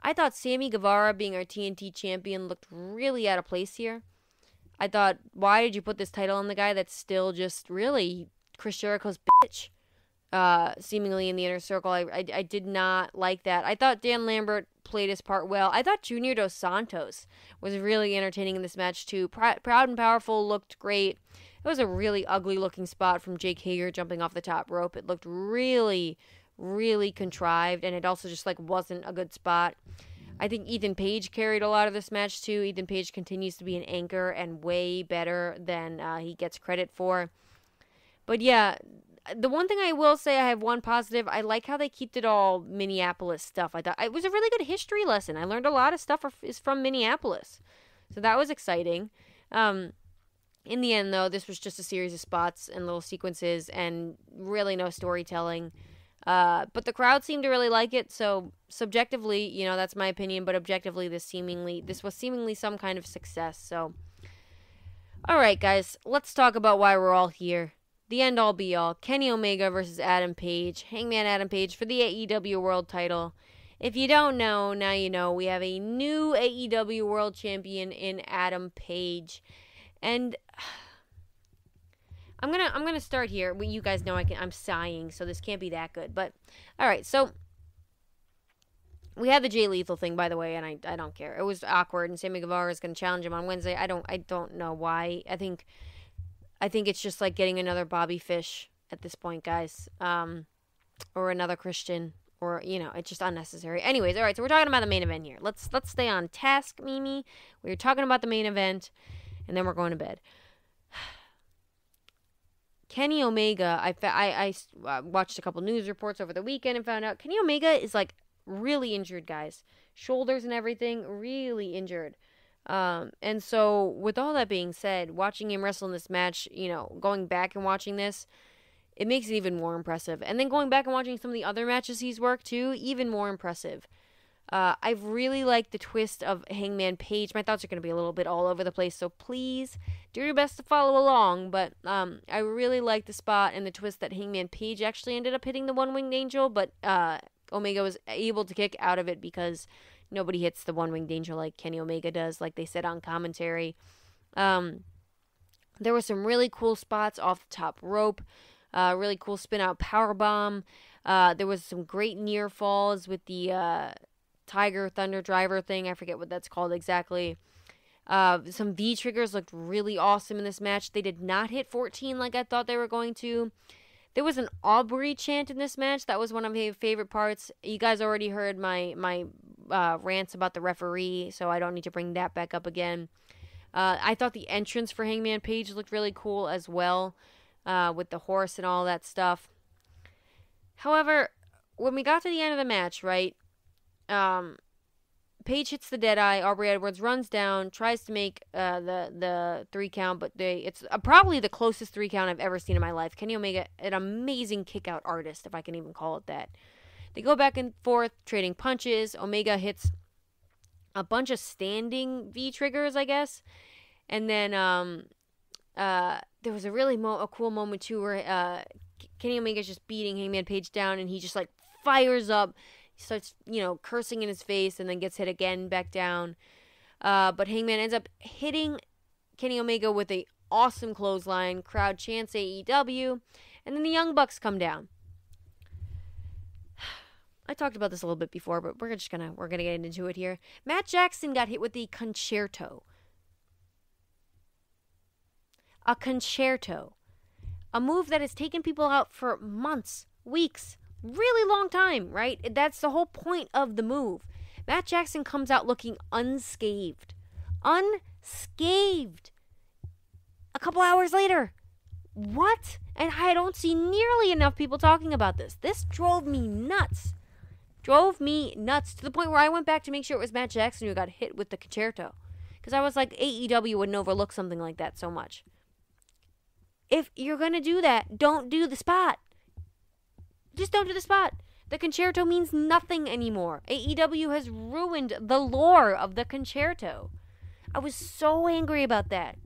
I thought Sammy Guevara being our TNT champion looked really out of place here. I thought, why did you put this title on the guy that's still just really Chris Jericho's bitch? Seemingly in the Inner Circle. I did not like that. I thought Dan Lambert played his part well. I thought Junior Dos Santos was really entertaining in this match too. Proud and Powerful looked great. It was a really ugly looking spot from Jake Hager jumping off the top rope. It looked really, really contrived, and it also just wasn't a good spot. I think Ethan Page carried a lot of this match too. Ethan Page continues to be an anchor and way better than he gets credit for. But yeah, the one thing I will say, I have one positive. I like how they kept it all Minneapolis stuff. I thought it was a really good history lesson. I learned a lot of stuff is from Minneapolis. So that was exciting. In the end, though, this was just a series of spots and little sequences and really no storytelling. But the crowd seemed to really like it. So subjectively, that's my opinion. But objectively, this was seemingly some kind of success. So, all right, guys, let's talk about why we're all here. The end all be all. Kenny Omega versus Adam Page. Hangman Adam Page for the AEW World Title. If you don't know, now you know. We have a new AEW World Champion in Adam Page. And I'm gonna start here. Well, you guys know I'm sighing, so this can't be that good. But all right, so we had the Jay Lethal thing, by the way, and I don't care. It was awkward, and Sammy Guevara is gonna challenge him on Wednesday. I don't know why. I think it's just like getting another Bobby Fish at this point, guys, or another Christian, or it's just unnecessary. Anyways, all right, so we're talking about the main event here. Let's stay on task, Mimi. We're talking about the main event. And then we're going to bed. Kenny Omega, I watched a couple news reports over the weekend and found out Kenny Omega is really injured, guys. Shoulders and everything, really injured. And so with all that being said, watching him wrestle in this match, going back and watching this, it makes it even more impressive. And then going back and watching some of the other matches he's worked too, even more impressive. I've really liked the twist of Hangman Page. My thoughts are going to be a little bit all over the place, so please do your best to follow along. But I really like the spot and the twist that Hangman Page actually ended up hitting the One-Winged Angel, but Omega was able to kick out of it because nobody hits the One-Winged Angel like Kenny Omega does, like they said on commentary. There were some really cool spots off the top rope, really cool spin-out powerbomb. There was some great near falls with the Tiger Thunder Driver thing. I forget what that's called exactly. Some V-triggers looked really awesome in this match. They did not hit 14 like I thought they were going to. There was an Aubrey chant in this match. That was one of my favorite parts. You guys already heard my rants about the referee, so I don't need to bring that back up again. I thought the entrance for Hangman Page looked really cool as well, with the horse and all that stuff. However, when we got to the end of the match, right, Page hits the Deadeye. Aubrey Edwards runs down, tries to make the 3 count, but it's probably the closest 3 count I've ever seen in my life. Kenny Omega, an amazing kick-out artist, if I can even call it that. They go back and forth, trading punches. Omega hits a bunch of standing V-triggers, I guess. And then there was a really a cool moment too where Kenny Omega's just beating Hangman Page down, and he just like fires up. He starts, cursing in his face, and then gets hit again back down. But Hangman ends up hitting Kenny Omega with a awesome clothesline. Crowd chants AEW, and then the Young Bucks come down. I talked about this a little bit before, but we're gonna get into it here. Matt Jackson got hit with the concerto. A concerto. A move that has taken people out for months, weeks, really long time, right? That's the whole point of the move. Matt Jackson comes out looking unscathed. Unscathed. A couple hours later. What? And I don't see nearly enough people talking about this. This drove me nuts. To the point where I went back to make sure it was Matt Jackson who got hit with the concerto. Because I was like, AEW wouldn't overlook something like that so much. If you're going to do that, don't do the spot. Just don't do the spot. The concerto means nothing anymore. AEW has ruined the lore of the concerto. I was so angry about that.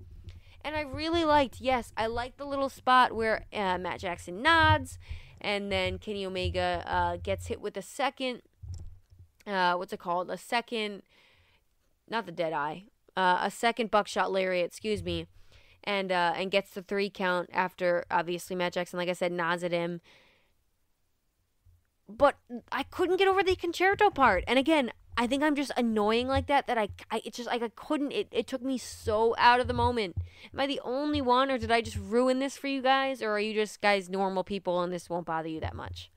And I really liked the little spot where Matt Jackson nods, and then Kenny Omega gets hit with a second, not the dead eye, a second buckshot lariat, and gets the 3 count after, obviously, Matt Jackson, like I said, nods at him. But I couldn't get over the concerto part. And again, I think I'm just annoying like that I couldn't. It took me so out of the moment. Am I the only one, or did I just ruin this for you guys? Or are you just guys normal people and this won't bother you that much?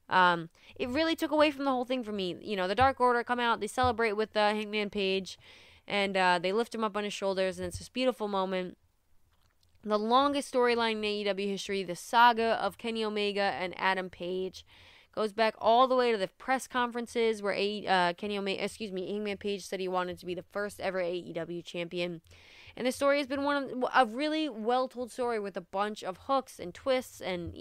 It really took away from the whole thing for me. The Dark Order come out, they celebrate with Hangman Page, and they lift him up on his shoulders, and it's this beautiful moment. The longest storyline in AEW history, the saga of Kenny Omega and Adam Page, goes back all the way to the press conferences where Hangman Page said he wanted to be the first ever AEW champion. And the story has been a really well-told story with a bunch of hooks and twists and,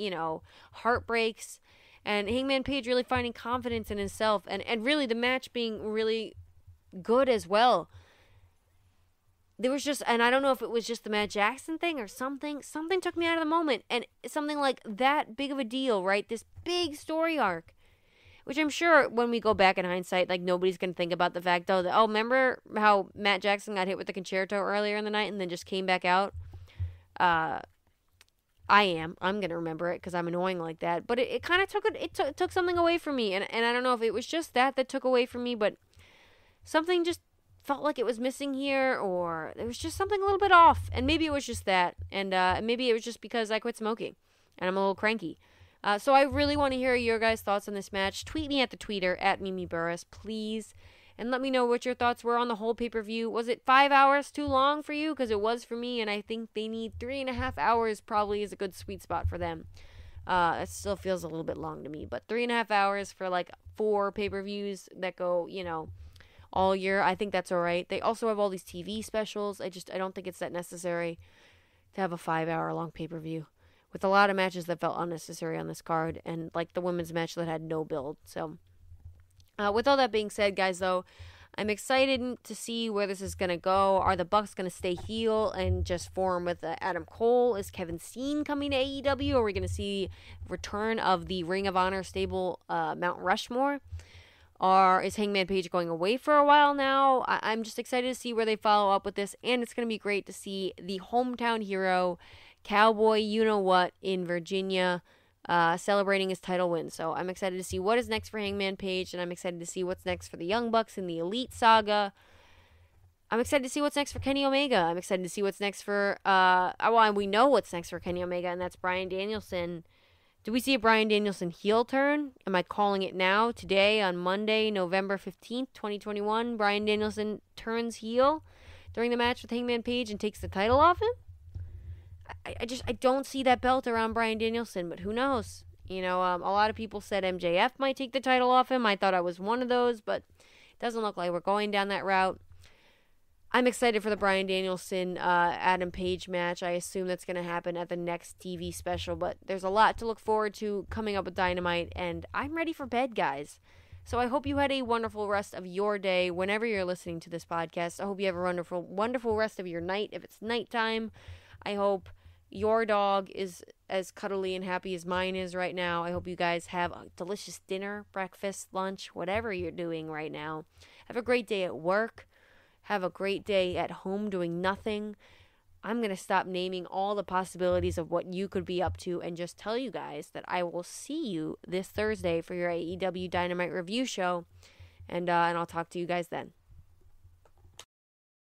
heartbreaks. And Hangman Page really finding confidence in himself. And really the match being really good as well. There was just, and I don't know if it was just the Matt Jackson thing or something took me out of the moment. And something like that big of a deal, right? This big story arc, which I'm sure when we go back in hindsight, like nobody's going to think about the fact, though, that, remember how Matt Jackson got hit with the concerto earlier in the night and then just came back out? I'm going to remember it because I'm annoying like that. But it kind of took something away from me. And I don't know if it was just that took away from me, but something just felt like it was missing here, or there was just something a little bit off. And maybe it was just that. And maybe it was just because I quit smoking and I'm a little cranky. So I really want to hear your guys' thoughts on this match. Tweet me at the tweeter, at Mimi Burris, please. And let me know what your thoughts were on the whole pay-per-view. Was it 5 hours too long for you? Because it was for me, and I think they need 3.5 hours probably is a good sweet spot for them. It still feels a little bit long to me. But 3.5 hours for like 4 pay-per-views that go, all year, I think that's all right. They also have all these TV specials. I don't think it's that necessary to have a 5-hour long pay-per-view with a lot of matches that felt unnecessary on this card, and like the women's match that had no build. So with all that being said, guys, though, I'm excited to see where this is going to go. Are the Bucks going to stay heel and just form with Adam Cole? Is Kevin Steen coming to AEW? Are we going to see return of the Ring of Honor stable Mount Rushmore? Or is Hangman Page going away for a while now? I'm just excited to see where they follow up with this. And it's going to be great to see the hometown hero, Cowboy You-Know-What, in Virginia, celebrating his title win. So I'm excited to see what is next for Hangman Page. And I'm excited to see what's next for the Young Bucks in the Elite Saga. I'm excited to see what's next for Kenny Omega. I'm excited to see what's next for... we know what's next for Kenny Omega, and that's Bryan Danielson. Do we see a Bryan Danielson heel turn? Am I calling it now? Today, on Monday, November 15th, 2021, Bryan Danielson turns heel during the match with Hangman Page and takes the title off him? I don't see that belt around Bryan Danielson, but who knows? A lot of people said MJF might take the title off him. I thought I was one of those, but it doesn't look like we're going down that route. I'm excited for the Bryan Danielson Adam Page match. I assume that's going to happen at the next TV special, but there's a lot to look forward to coming up with Dynamite, and I'm ready for bed, guys. So I hope you had a wonderful rest of your day whenever you're listening to this podcast. I hope you have a wonderful, wonderful rest of your night if it's nighttime. I hope your dog is as cuddly and happy as mine is right now. I hope you guys have a delicious dinner, breakfast, lunch, whatever you're doing right now. Have a great day at work. Have a great day at home doing nothing. I'm going to stop naming all the possibilities of what you could be up to and just tell you guys that I will see you this Thursday for your AEW Dynamite review show. And I'll talk to you guys then.